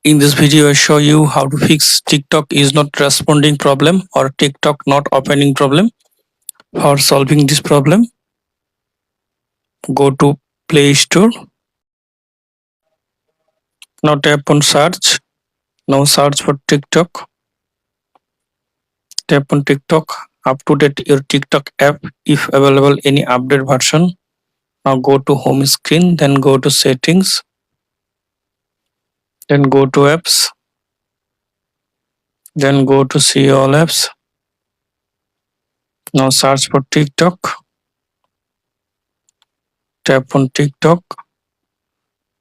In this video, I show you how to fix TikTok is not responding problem or TikTok not opening problem. For solving this problem, go to Play Store. Now tap on search. Now search for TikTok. Tap on TikTok. Up to date your TikTok app if available any update version. Now go to home screen, then go to settings, then go to apps, then go to see all apps. Now search for TikTok. Tap on TikTok.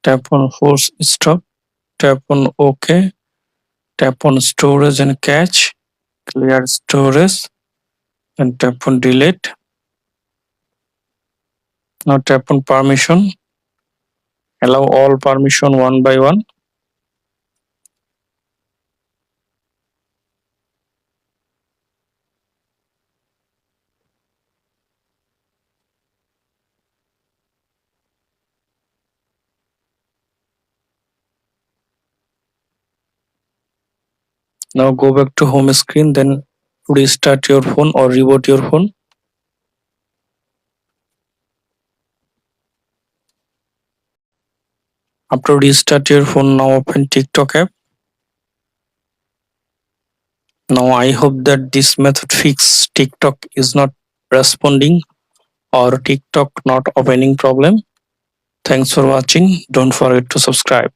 Tap on force stop. Tap on OK. Tap on storage and cache. Clear storage and tap on delete. Now tap on permission. Allow all permission one by one. Now go back to home screen, then restart your phone or reboot your phone. After restart your phone, now open TikTok app. Now I hope that this method fix TikTok is not responding or TikTok not opening problem. Thanks for watching. Don't forget to subscribe.